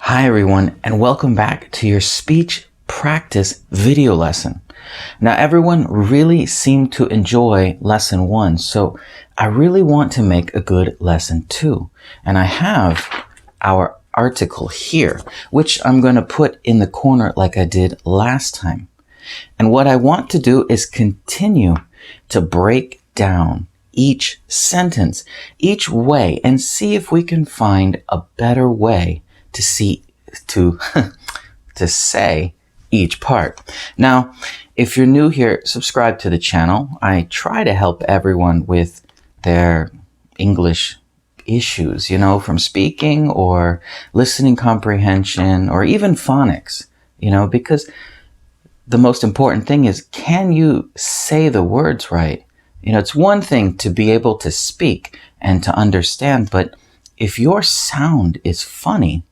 Hi everyone, and welcome back to your speech practice video lesson. Now everyone really seemed to enjoy lesson 1, so I really want to make a good lesson 2. And I have our article here, which I'm going to put in the corner like I did last time. And what I want to do is continue to break down each sentence, each way, and see if we can find a better way to say each part. Now, if you're new here, subscribe to the channel. I try to help everyone with their English issues, from speaking or listening comprehension or even phonics, because the most important thing is, can you say the words right? It's one thing to be able to speak and to understand, but if your sound is funny,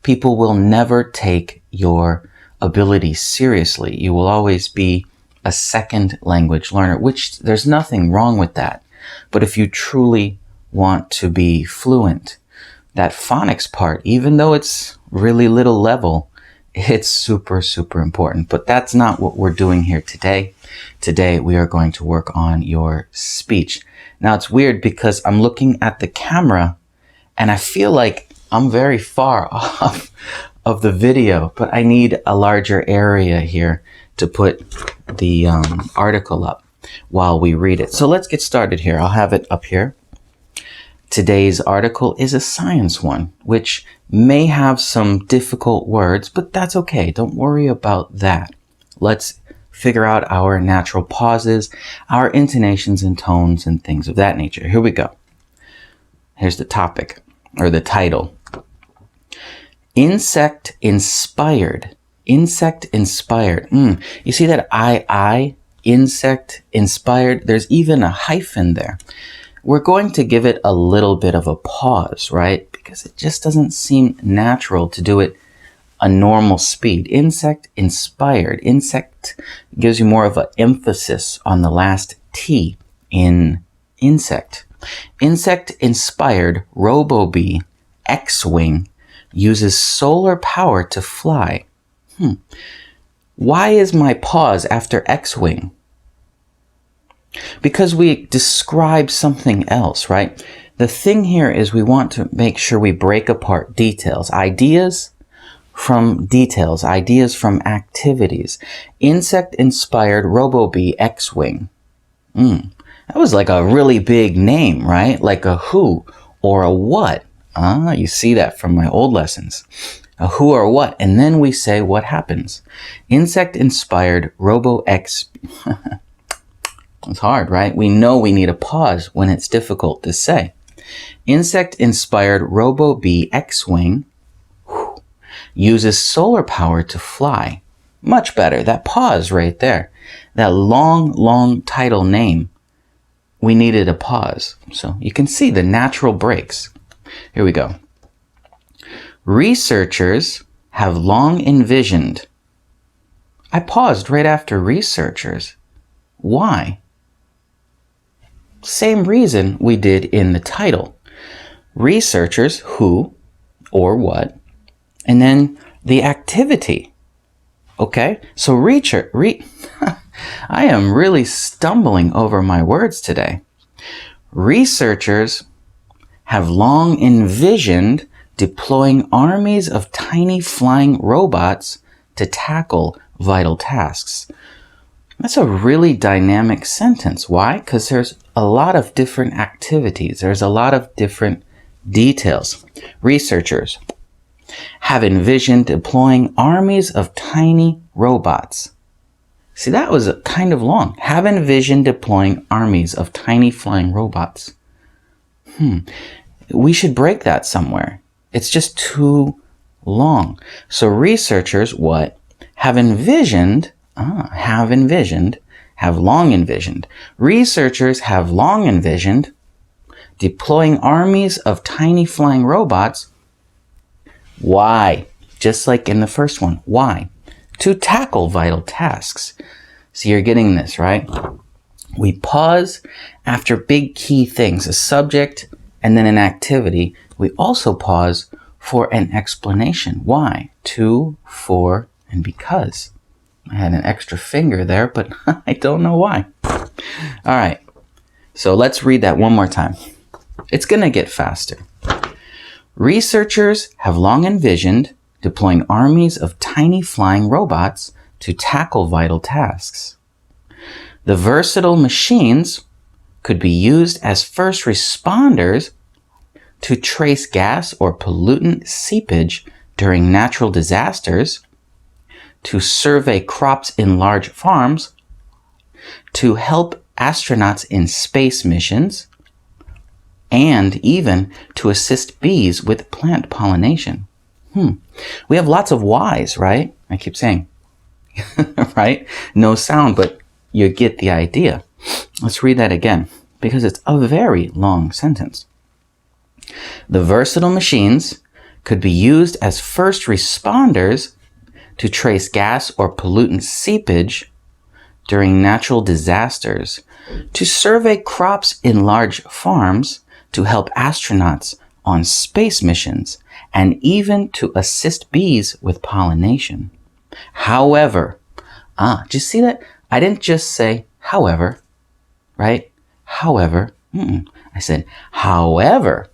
people will never take your ability seriously. You will always be a second language learner, which there's nothing wrong with that. But if you truly want to be fluent, that phonics part, even though it's really little level, it's super, super important. But that's not what we're doing here today. Today, we are going to work on your speech. Now, it's weird because I'm looking at the camera and I feel like I'm very far off of the video, but I need a larger area here to put the article up while we read it. So let's get started here. I'll have it up here. Today's article is a science one, which may have some difficult words, but that's okay. Don't worry about that. Let's figure out our natural pauses, our intonations and tones and things of that nature. Here we go. Here's the topic, or the title. Insect inspired. Insect inspired. You see that insect inspired? There's even a hyphen there. We're going to give it a little bit of a pause, right? Because it just doesn't seem natural to do it a normal speed. Insect inspired. Insect gives you more of an emphasis on the last T in insect. Insect inspired RoboBee X-Wing uses solar power to fly. Why is my pause after X-Wing? Because we describe something else, right? The thing here is we want to make sure we break apart details. Ideas from details. Ideas from activities. Insect-inspired RoboBee X-Wing. That was like a really big name, right? Like a who or a what. You see that from my old lessons. A who or what, and then we say what happens. Insect-inspired RoboX. It's hard, right? We know we need a pause when it's difficult to say. Insect-inspired RoboBee X-Wing uses solar power to fly. Much better. That pause right there. That long title name. We needed a pause. So you can see the natural breaks. Here we go. Researchers have long envisioned. I paused right after researchers. Why? Same reason we did in the title. Researchers, who or what, and then the activity. Okay, so I am really stumbling over my words today. Researchers have long envisioned deploying armies of tiny flying robots to tackle vital tasks. That's a really dynamic sentence. Why? Because there's a lot of different activities. There's a lot of different details. Researchers have envisioned deploying armies of tiny robots. See, that was kind of long. Have envisioned deploying armies of tiny flying robots. We should break that somewhere. It's just too long. So researchers, what? Have envisioned, have long envisioned. Researchers have long envisioned deploying armies of tiny flying robots. Why? Just like in the first one. Why? To tackle vital tasks. So you're getting this, right? We pause after big key things, a subject and then an activity. We also pause for an explanation. Why? To, for, and because. I had an extra finger there, but I don't know why. All right, so let's read that one more time. It's going to get faster. Researchers have long envisioned deploying armies of tiny flying robots to tackle vital tasks. The versatile machines could be used as first responders to trace gas or pollutant seepage during natural disasters, to survey crops in large farms, to help astronauts in space missions, and even to assist bees with plant pollination. We have lots of whys, right? I keep saying, right? No sound, but you get the idea. Let's read that again, because it's a very long sentence. The versatile machines could be used as first responders to trace gas or pollutant seepage during natural disasters, to survey crops in large farms, to help astronauts on space missions, and even to assist bees with pollination. However, do you see that? I didn't just say however, right? However, I said however.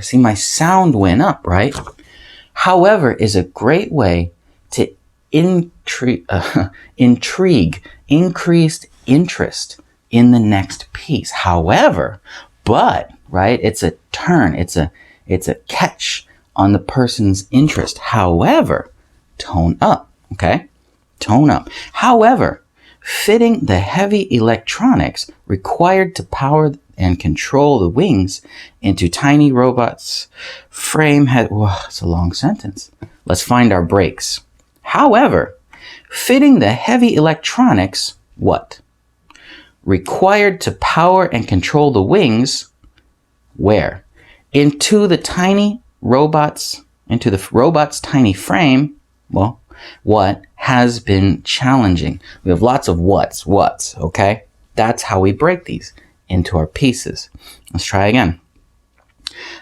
See, my sound went up, right? However is a great way to intrigue, increased interest in the next piece. However, but, right? It's a turn. It's a catch on the person's interest. However, tone up, okay? Tone up. However, fitting the heavy electronics required to power and control the wings into tiny robots' frame it's a long sentence. Let's find our breaks. However, fitting the heavy electronics, what? Required to power and control the wings, where? Into the robot's tiny frame, well, what has been challenging? We have lots of what's, okay? That's how we break these into our pieces. Let's try again.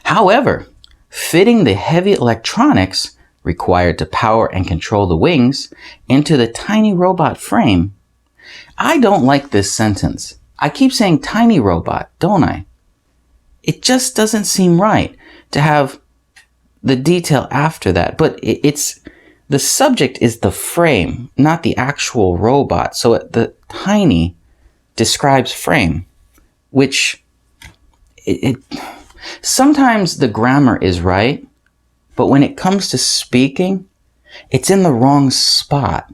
However, fitting the heavy electronics required to power and control the wings into the tiny robot frame. I don't like this sentence. I keep saying tiny robot, don't I? It just doesn't seem right to have the detail after that, but it's the subject is the frame, not the actual robot. So the tiny describes frame, which sometimes the grammar is right, but when it comes to speaking, it's in the wrong spot.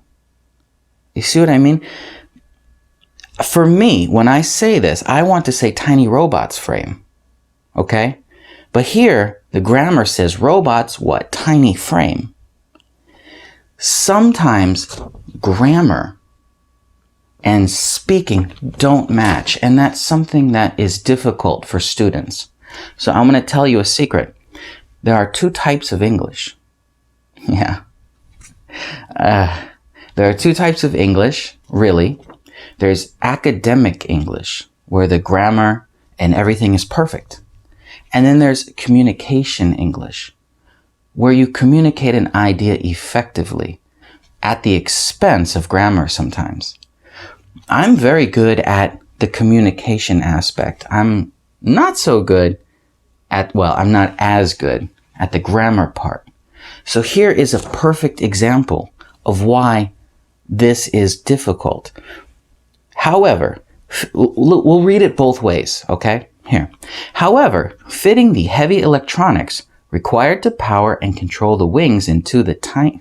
You see what I mean? For me, when I say this, I want to say tiny robots frame, okay? But here, the grammar says robots, what? Tiny frame. Sometimes grammar and speaking don't match, and that's something that is difficult for students. So I'm going to tell you a secret. There are two types of English. Yeah. There are two types of English, really. There's academic English, where the grammar and everything is perfect. And then there's communication English, where you communicate an idea effectively at the expense of grammar sometimes. I'm very good at the communication aspect. I'm not so good I'm not as good at the grammar part. So here is a perfect example of why this is difficult. However, we'll read it both ways, okay? Here. However, fitting the heavy electronics required to power and control the wings into the tiny...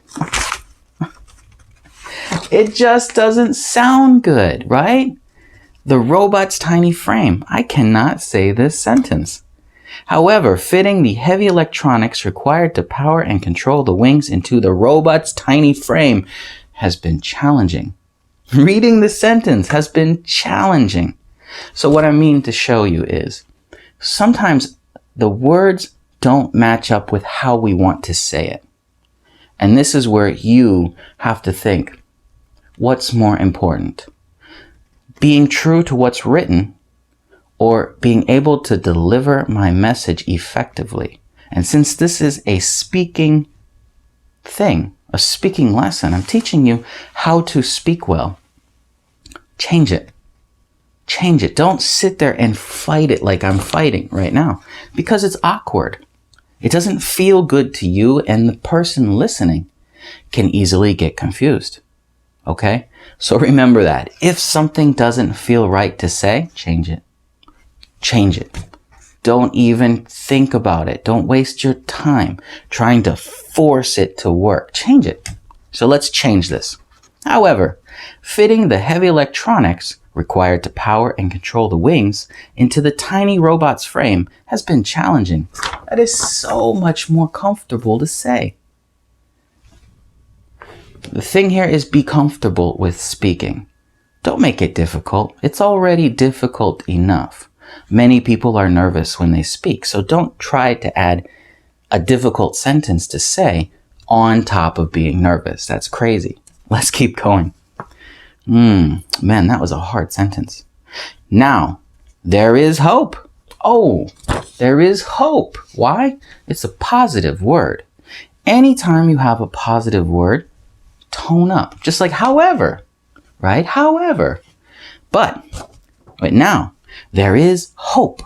It just doesn't sound good, right? The robot's tiny frame. I cannot say this sentence. However, fitting the heavy electronics required to power and control the wings into the robot's tiny frame has been challenging. Reading the sentence has been challenging. So what I mean to show you is sometimes the words don't match up with how we want to say it. And this is where you have to think, what's more important? Being true to what's written, or being able to deliver my message effectively? And since this is a speaking thing, a speaking lesson, I'm teaching you how to speak well. Change it. Change it. Don't sit there and fight it like I'm fighting right now, because it's awkward. It doesn't feel good to you, and the person listening can easily get confused. Okay? So remember that. If something doesn't feel right to say, change it. Change it. Don't even think about it. Don't waste your time trying to force it to work. Change it. So let's change this. However, fitting the heavy electronics required to power and control the wings into the tiny robot's frame has been challenging. That is so much more comfortable to say. The thing here is be comfortable with speaking. Don't make it difficult. It's already difficult enough. Many people are nervous when they speak, so don't try to add a difficult sentence to say on top of being nervous. That's crazy. Let's keep going. Man, that was a hard sentence. Now, there is hope. Oh, there is hope. Why? It's a positive word. Anytime you have a positive word, tone up. Just like however, right? However. But now, there is hope.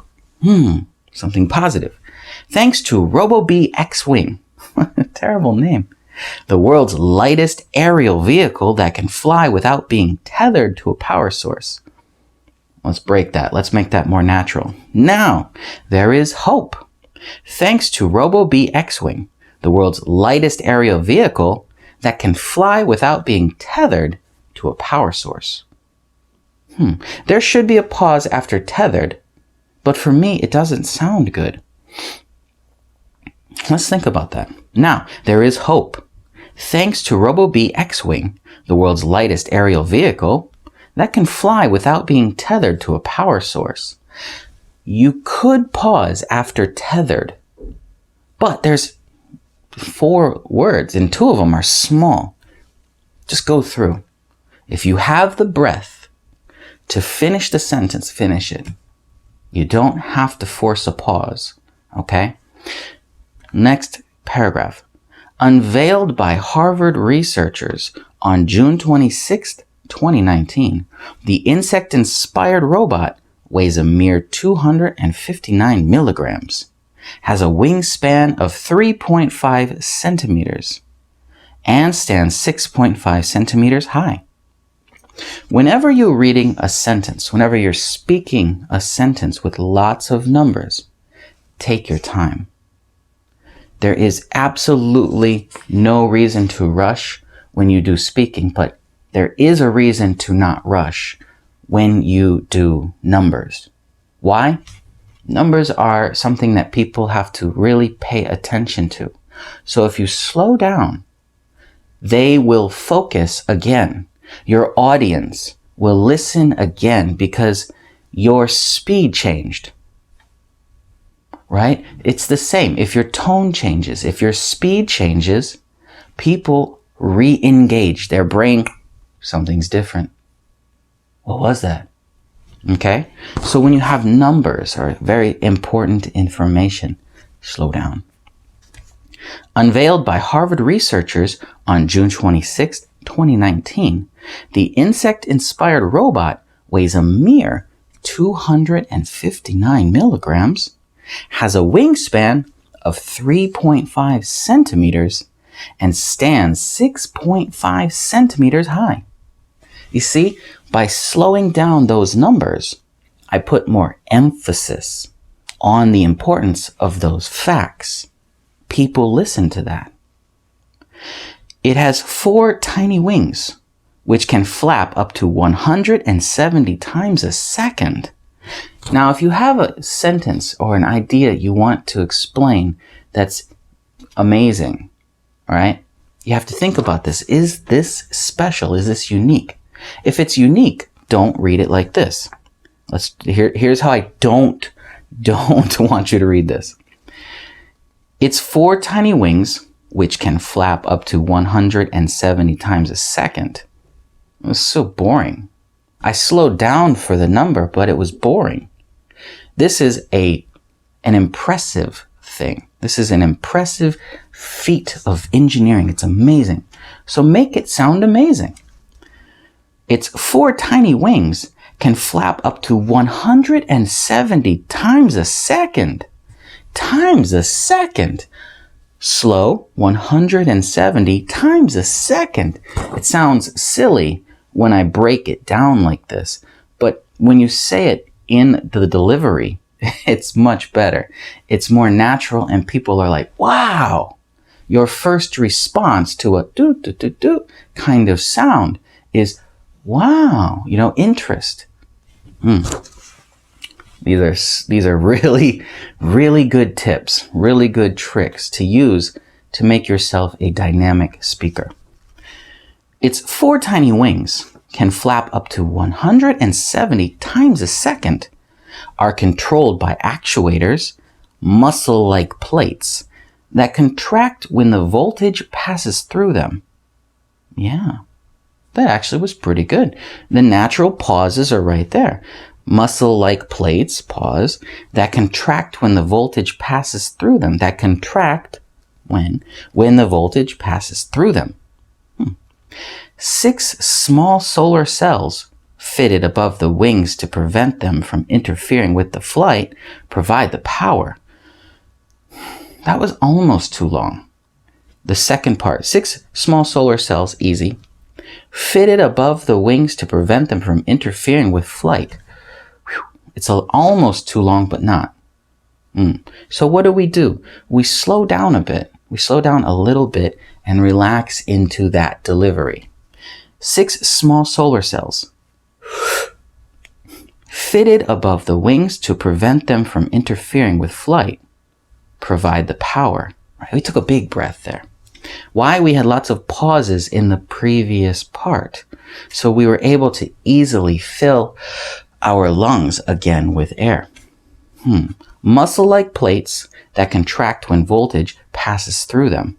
Something positive. Thanks to RoboBee X-Wing. Terrible name. The world's lightest aerial vehicle that can fly without being tethered to a power source. Let's break that. Let's make that more natural. Now, there is hope. Thanks to RoboBee X-Wing, the world's lightest aerial vehicle that can fly without being tethered to a power source. There should be a pause after tethered, but for me, it doesn't sound good. Let's think about that. Now, there is hope. Thanks to RoboBee X-Wing, the world's lightest aerial vehicle that can fly without being tethered to a power source. You could pause after tethered, but there's 4 words and 2 of them are small. Just go through. If you have the breath to finish the sentence, finish it. You don't have to force a pause, okay? Next paragraph. Unveiled by Harvard researchers on June 26, 2019, the insect-inspired robot weighs a mere 259 milligrams, has a wingspan of 3.5 centimeters, and stands 6.5 centimeters high. Whenever you're reading a sentence, whenever you're speaking a sentence with lots of numbers, take your time. There is absolutely no reason to rush when you do speaking, but there is a reason to not rush when you do numbers. Why? Numbers are something that people have to really pay attention to. So if you slow down, they will focus again. Your audience will listen again because your speed changed, right? It's the same. If your tone changes, if your speed changes, people re-engage their brain. Something's different. What was that? Okay? So when you have numbers or very important information, slow down. Unveiled by Harvard researchers on June 26, 2019, the insect-inspired robot weighs a mere 259 milligrams, has a wingspan of 3.5 centimeters, and stands 6.5 centimeters high. You see, by slowing down those numbers, I put more emphasis on the importance of those facts. People listen to that. It has 4 tiny wings, which can flap up to 170 times a second. Now, if you have a sentence or an idea you want to explain that's amazing, all right, you have to think about this. Is this special? Is this unique? If it's unique, don't read it like this. Here's how I don't want you to read this. It's 4 tiny wings, which can flap up to 170 times a second. It was so boring. I slowed down for the number, but it was boring. This is an impressive thing. This is an impressive feat of engineering. It's amazing. So make it sound amazing. Its 4 tiny wings can flap up to 170 times a second. Times a second. Slow, 170 times a second. It sounds silly when I break it down like this, but when you say it in the delivery, it's much better. It's more natural and people are like, wow. Your first response to a do kind of sound is, wow, interest. These are really, really good tips, really good tricks to use to make yourself a dynamic speaker. Its 4 tiny wings can flap up to 170 times a second, are controlled by actuators, muscle-like plates, that contract when the voltage passes through them. Yeah, that actually was pretty good. The natural pauses are right there. Muscle-like plates, pause, that contract when the voltage passes through them. That contract when the voltage passes through them. 6 small solar cells fitted above the wings to prevent them from interfering with the flight provide the power. That was almost too long. The second part, 6 small solar cells, easy, fitted above the wings to prevent them from interfering with flight. It's almost too long, but not. So what do? We slow down a bit. We slow down a little bit and relax into that delivery. 6 small solar cells fitted above the wings to prevent them from interfering with flight provide the power. Right? We took a big breath there. Why? We had lots of pauses in the previous part. So we were able to easily fill our lungs again with air. Muscle-like plates that contract when voltage passes through them.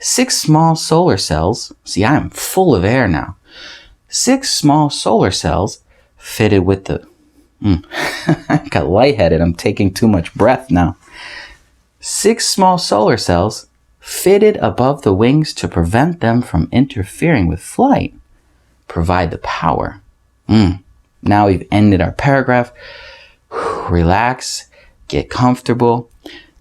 6 small solar cells. See, I am full of air now. 6 small solar cells fitted with the... I got lightheaded. I'm taking too much breath now. 6 small solar cells fitted above the wings to prevent them from interfering with flight provide the power. Now we've ended our paragraph. Relax, get comfortable.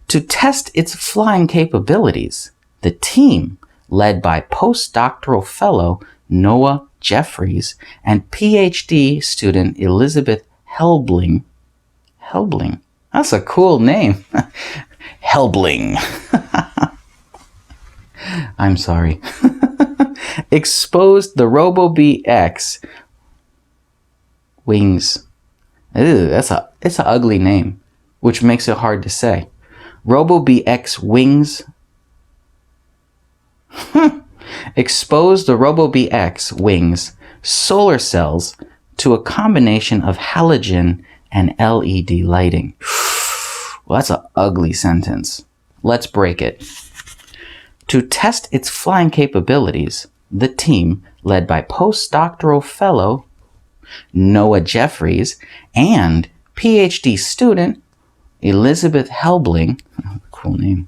To test its flying capabilities, the team, led by postdoctoral fellow Noah Jeffries and PhD student Elizabeth Helbling. That's a cool name. Helbling. I'm sorry. Exposed the RoboBX wings. Ew, it's an ugly name, which makes it hard to say. RoboBX wings. Exposed the RoboBX wings solar cells to a combination of halogen and LED lighting. Well, that's an ugly sentence. Let's break it. To test its flying capabilities, the team, led by postdoctoral fellow Noah Jeffries and PhD student Elizabeth Helbling, cool name.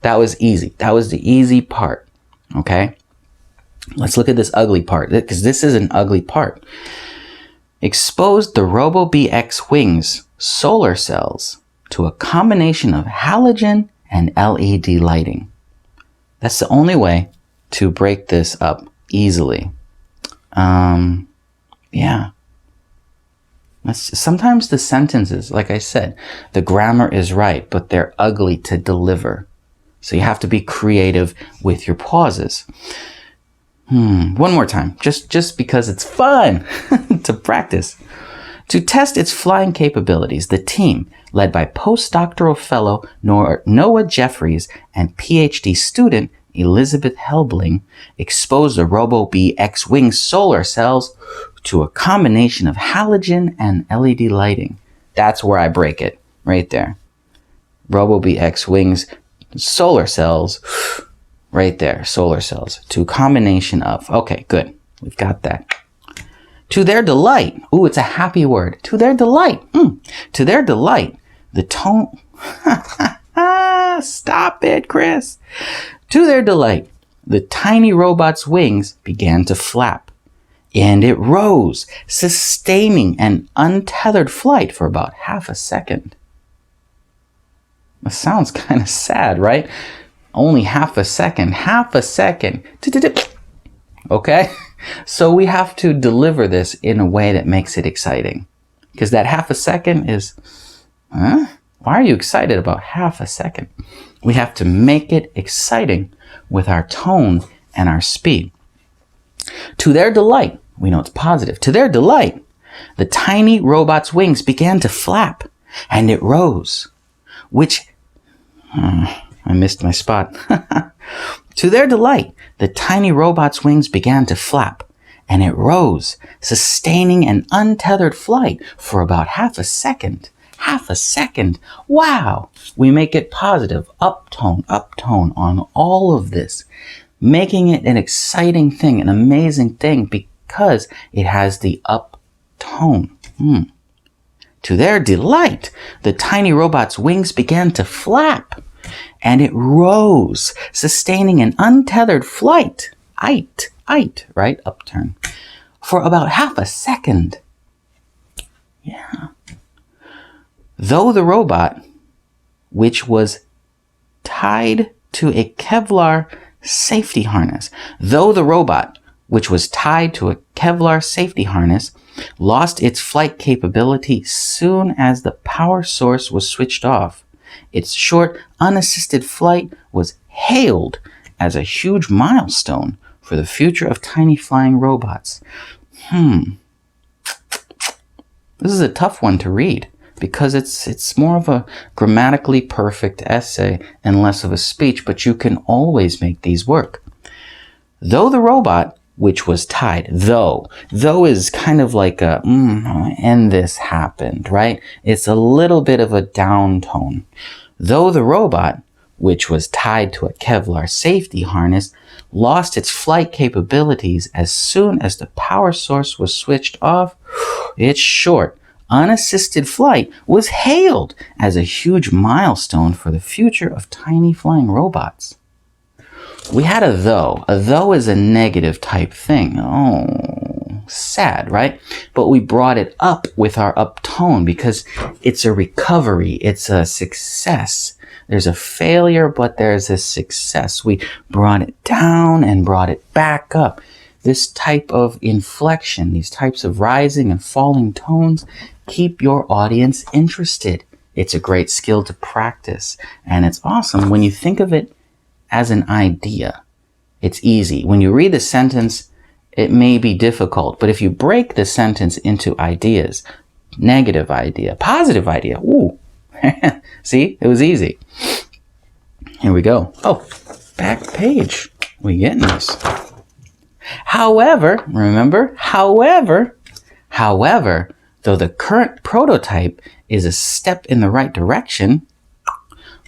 That was easy. That was the easy part. Okay? Let's look at this ugly part, because this is an ugly part. Exposed the RoboBX wings solar cells to a combination of halogen and LED lighting. That's the only way to break this up easily. Yeah. Sometimes the sentences, like I said, the grammar is right, but they're ugly to deliver. So you have to be creative with your pauses. One more time, just because it's fun to practice. To test its flying capabilities, the team, led by postdoctoral fellow Noah Jeffries and PhD student Elizabeth Helbling, exposed the RoboBX wing solar cells to a combination of halogen and LED lighting. That's where I break it, right there. RoboBX wings solar cells, right there, solar cells, to a combination of. Okay, good. We've got that. To their delight. Ooh, it's a happy word. To their delight. To their delight. The tone. Stop it, Chris. To their delight, the tiny robot's wings began to flap, and it rose, sustaining an untethered flight for about half a second. That sounds kind of sad, right? Only half a second. Okay? So we have to deliver this in a way that makes it exciting. Because that half a second is, why are you excited about half a second? We have to make it exciting with our tone and our speed. To their delight, we know it's positive. To their delight, the tiny robot's wings began to flap, and it rose, which, I missed my spot. To their delight, the tiny robot's wings began to flap, and it rose, sustaining an untethered flight for about half a second. Half a second. Wow. We make it positive, uptone on all of this, making it an exciting thing, an amazing thing, because it has the up tone. To their delight, the tiny robot's wings began to flap, and it rose, sustaining an untethered flight, right, upturn, for about half a second. Yeah. Though the robot, which was tied to a Kevlar safety harness, lost its flight capability soon as the power source was switched off, its short, unassisted flight was hailed as a huge milestone for the future of tiny flying robots. This is a tough one to read, because it's more of a grammatically perfect essay and less of a speech, but you can always make these work. Though the robot, which was tied, though is kind of like a, and this happened, right? It's a little bit of a down tone. Though the robot, which was tied to a Kevlar safety harness, lost its flight capabilities as soon as the power source was switched off, its short, unassisted flight was hailed as a huge milestone for the future of tiny flying robots. We had a though. A though is a negative type thing. Oh, sad, right? But we brought it up with our up tone because it's a recovery. It's a success. There's a failure, but there's a success. We brought it down and brought it back up. This type of inflection, these types of rising and falling tones, keep your audience interested. It's a great skill to practice, and it's awesome when you think of it as an idea. It's easy. When you read the sentence, it may be difficult, but if you break the sentence into ideas, negative idea, positive idea, see, it was easy. Here we go. Oh, back page. We getting this. However, remember, though the current prototype is a step in the right direction,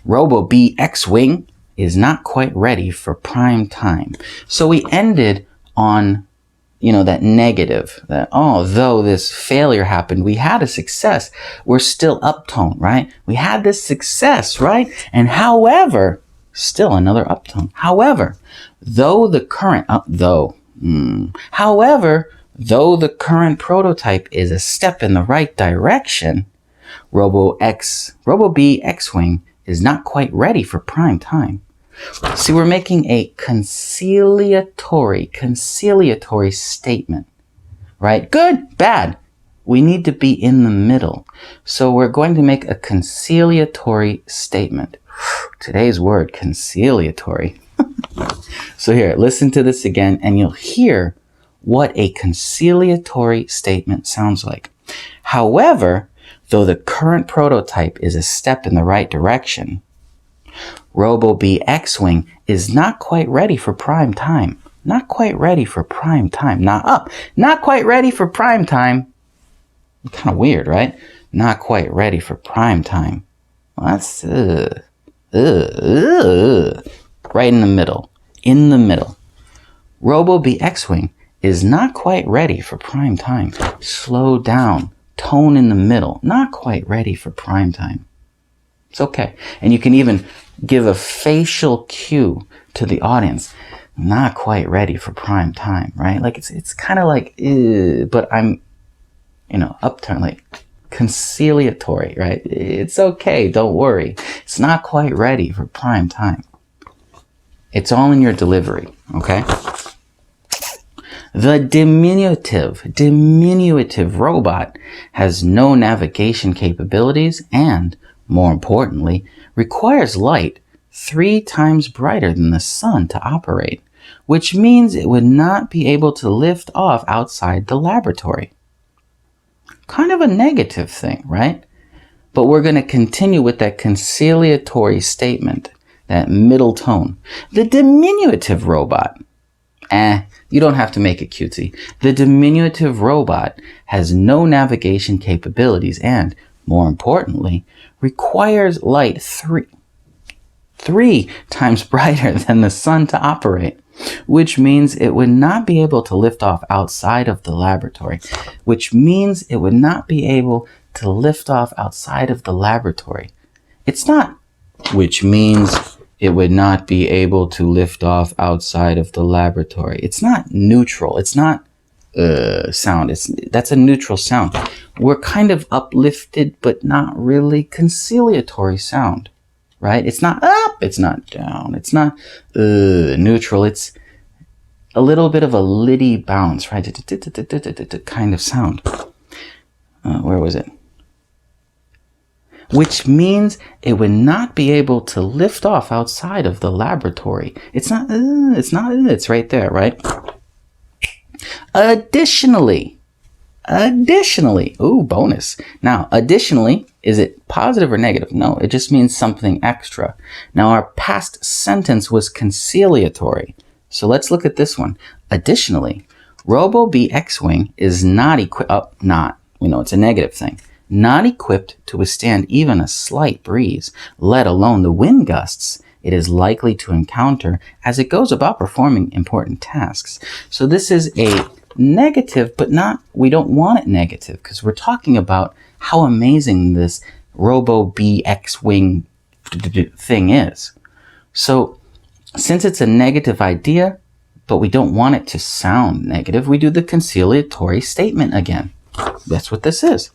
Robo-B X-Wing is not quite ready for prime time. So we ended on, that negative, that, though this failure happened, we had a success. We're still uptone, right? We had this success, right? And however, still another uptone. However, though the current prototype is a step in the right direction, Robo-B X-Wing is not quite ready for prime time. See, we're making a conciliatory statement, right? Good, bad. We need to be in the middle. So we're going to make a conciliatory statement. Today's word, conciliatory. So here, listen to this again, and you'll hear what a conciliatory statement sounds like. However, though the current prototype is a step in the right direction, Robo-B X-Wing is not quite ready for prime time. Not quite ready for prime time. Not quite ready for prime time. Kind of weird, right? Not quite ready for prime time. Well, that's right in the middle. In the middle. Robo-B X-Wing is not quite ready for prime time. Slow down. Tone in the middle. Not quite ready for prime time. It's okay. And you can even give a facial cue to the audience. Not quite ready for prime time, right? Like it's kind of like, but I'm, upturn, like conciliatory, right? It's okay, don't worry. It's not quite ready for prime time. It's all in your delivery, okay? The diminutive robot has no navigation capabilities and, more importantly, requires light 3 times brighter than the sun to operate, which means it would not be able to lift off outside the laboratory. Kind of a negative thing, right? But we're going to continue with that conciliatory statement, that middle tone. The diminutive robot, you don't have to make it cutesy. The diminutive robot has no navigation capabilities and, more importantly, requires light 3 times brighter than the sun to operate, which means it would not be able to lift off outside of the laboratory, It's not, which means it would not be able to lift off outside of the laboratory. It's not neutral. It's not sound. That's a neutral sound. We're kind of uplifted, but not really conciliatory sound, right? It's not up. It's not down. It's not neutral. It's a little bit of a liddy bounce, right? Kind of sound. Where was it? Which means it would not be able to lift off outside of the laboratory. It's right there, right? Additionally, ooh, bonus. Now, additionally, is it positive or negative? No, it just means something extra. Now, our past sentence was conciliatory. So let's look at this one. Additionally, Robo-Bee X-Wing is not equipped, it's a negative thing. Not equipped to withstand even a slight breeze, let alone the wind gusts it is likely to encounter as it goes about performing important tasks. So this is a negative, but we don't want it negative because we're talking about how amazing this Robo-Bee X-Wing thing is. So since it's a negative idea, but we don't want it to sound negative, we do the conciliatory statement again. That's what this is.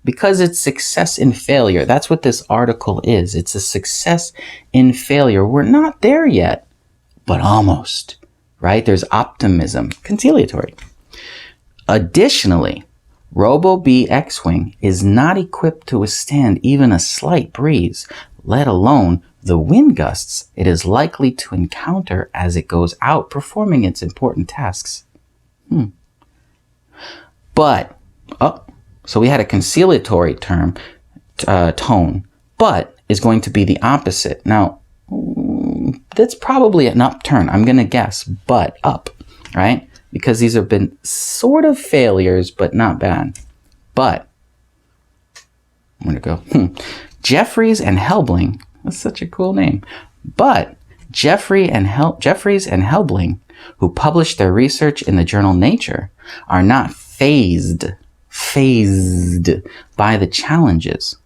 Because it's success in failure. That's what this article is. It's a success in failure. We're not there yet, but almost, right? There's optimism. Conciliatory. Additionally, Robo-Bee X-Wing is not equipped to withstand even a slight breeze, let alone the wind gusts it is likely to encounter as it goes out performing its important tasks. So we had a conciliatory tone, but is going to be the opposite. Now, that's probably an upturn. I'm going to guess, but up, right? Because these have been sort of failures, but not bad. But, I'm going to go, Jeffries and Helbling, that's such a cool name. But Jeffries and Helbling, who published their research in the journal Nature, are not phased by the challenges.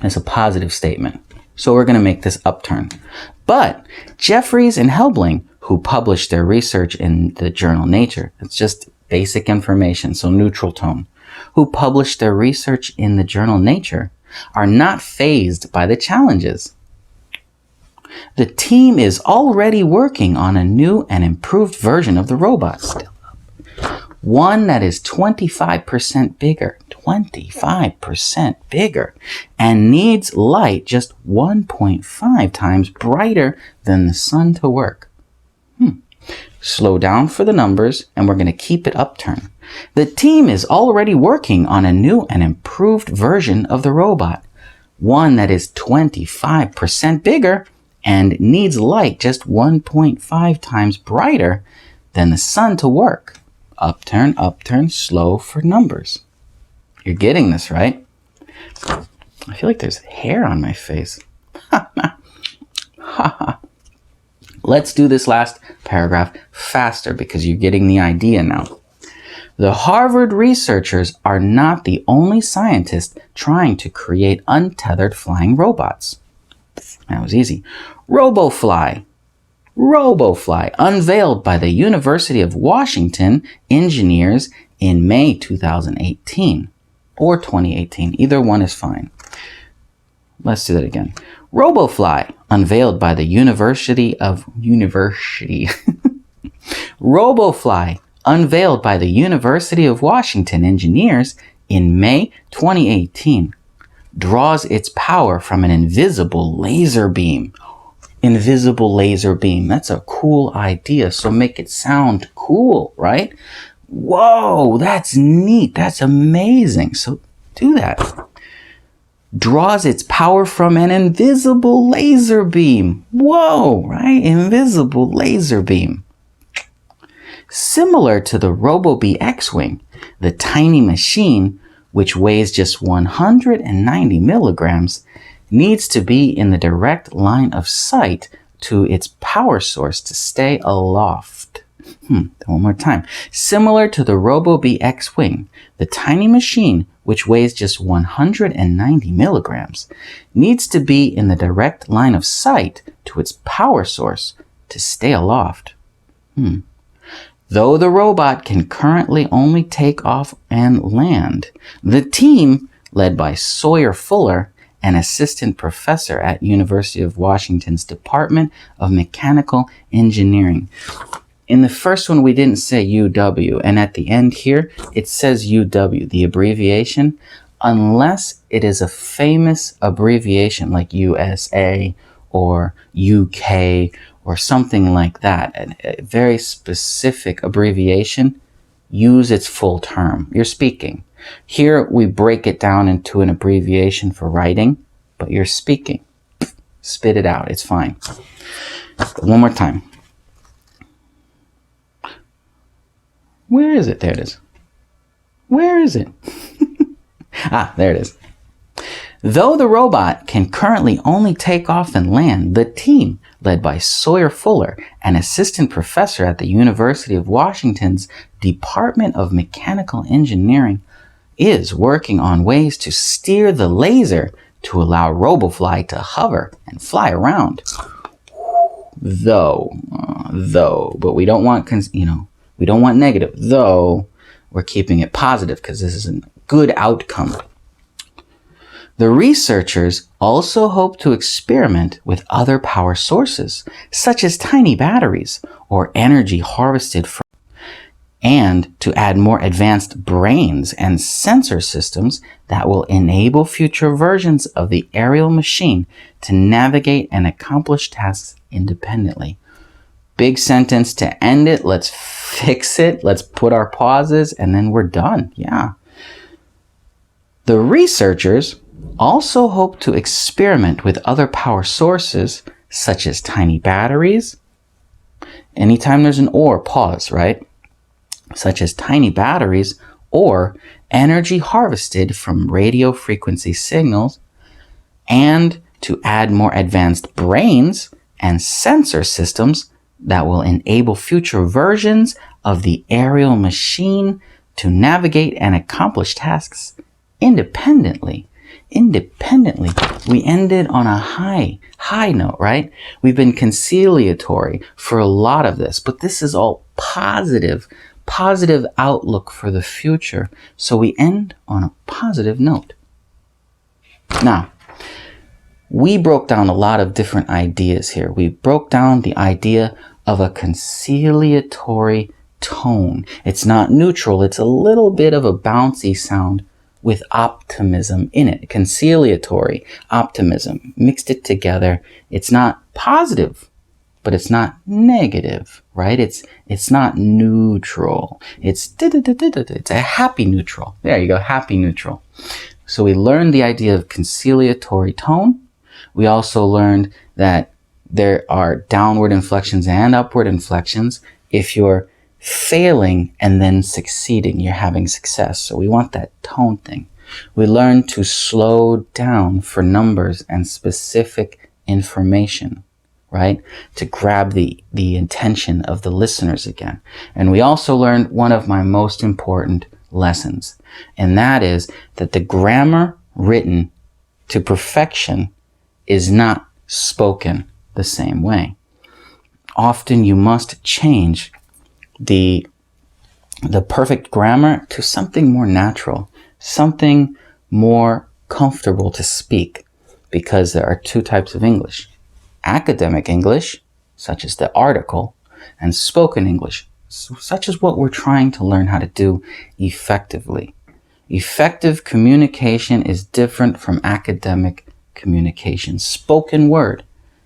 It's a positive statement. So we're going to make this upturn. But Jeffries and Helbling, who published their research in the journal Nature, it's just basic information, so neutral tone, who published their research in the journal Nature, are not phased by the challenges. The team is already working on a new and improved version of the robot. Still up. One that is 25% bigger, and needs light just 1.5 times brighter than the sun to work. Slow down for the numbers, and we're going to keep it upturned. The team is already working on a new and improved version of the robot. One that is 25% bigger and needs light just 1.5 times brighter than the sun to work. Upturn, slow for numbers. You're getting this, right? I feel like there's hair on my face. Let's do this last paragraph faster because you're getting the idea now. The Harvard researchers are not the only scientists trying to create untethered flying robots. That was easy. RoboFly. RoboFly, unveiled by the University of Washington engineers in May 2018 or 2018. Either one is fine. Let's do that again. RoboFly, unveiled by the RoboFly, unveiled by the University of Washington engineers in May 2018, draws its power from an invisible laser beam. Invisible laser beam. That's a cool idea. So make it sound cool, right? Whoa, that's neat. That's amazing. So do that. Draws its power from an invisible laser beam. Whoa, right? Invisible laser beam. Similar to the RoboBee X-Wing, the tiny machine, which weighs just 190 milligrams, needs to be in the direct line of sight to its power source to stay aloft. One more time. Similar to the RoboBee X-Wing, the tiny machine, which weighs just 190 milligrams, needs to be in the direct line of sight to its power source to stay aloft. Though the robot can currently only take off and land, the team, led by Sawyer Fuller, an assistant professor at University of Washington's Department of Mechanical Engineering. In the first one, we didn't say UW, and at the end here, it says UW, the abbreviation, unless it is a famous abbreviation like USA or UK or something like that, a very specific abbreviation, use its full term. You're speaking. Here, we break it down into an abbreviation for writing, but you're speaking. Spit it out. It's fine. One more time. Where is it? There it is. Where is it? There it is. Though the robot can currently only take off and land, the team, led by Sawyer Fuller, an assistant professor at the University of Washington's Department of Mechanical Engineering, is working on ways to steer the laser to allow RoboFly to hover and fly around. Though, but we don't want, we don't want negative. Though, we're keeping it positive because this is a good outcome. The researchers also hope to experiment with other power sources, such as tiny batteries or energy harvested from, and to add more advanced brains and sensor systems that will enable future versions of the aerial machine to navigate and accomplish tasks independently. Big sentence to end it. Let's fix it. Let's put our pauses and then we're done. Yeah. The researchers also hope to experiment with other power sources such as tiny batteries. Anytime there's an or, pause, right? Such as tiny batteries or energy harvested from radio frequency signals, and to add more advanced brains and sensor systems that will enable future versions of the aerial machine to navigate and accomplish tasks independently. We ended on a high note, right? We've been conciliatory for a lot of this, but this is all positive outlook for the future. So we end on a positive note. Now, we broke down a lot of different ideas here. We broke down the idea of a conciliatory tone. It's not neutral. It's a little bit of a bouncy sound with optimism in it. Conciliatory, optimism, mixed it together. It's not positive, but it's not negative, right? It's not neutral. It's a happy neutral. There you go, happy neutral. So we learned the idea of conciliatory tone. We also learned that there are downward inflections and upward inflections. If you're failing and then succeeding, you're having success. So we want that tone thing. We learn to slow down for numbers and specific information, right? To grab the intention of the listeners again. And we also learned one of my most important lessons, and that is that the grammar written to perfection is not spoken the same way. Often you must change the perfect grammar to something more natural, something more comfortable to speak, because there are two types of English. Academic English, such as the article, and spoken English, such as what we're trying to learn how to do effectively. Effective communication is different from academic communication. Spoken word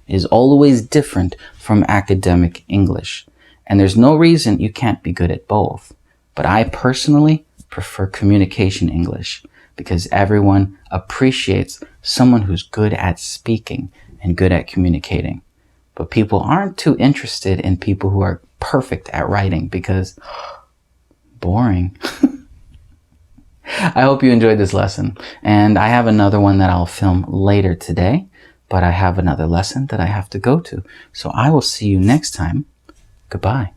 is always different from academic English. And there's no reason you can't be good at both. But I personally prefer communication English because everyone appreciates someone who's good at speaking and good at communicating. But people aren't too interested in people who are perfect at writing because boring. I hope you enjoyed this lesson, and I have another one that I'll film later today, but I have another lesson that I have to go to. So I will see you next time. Goodbye.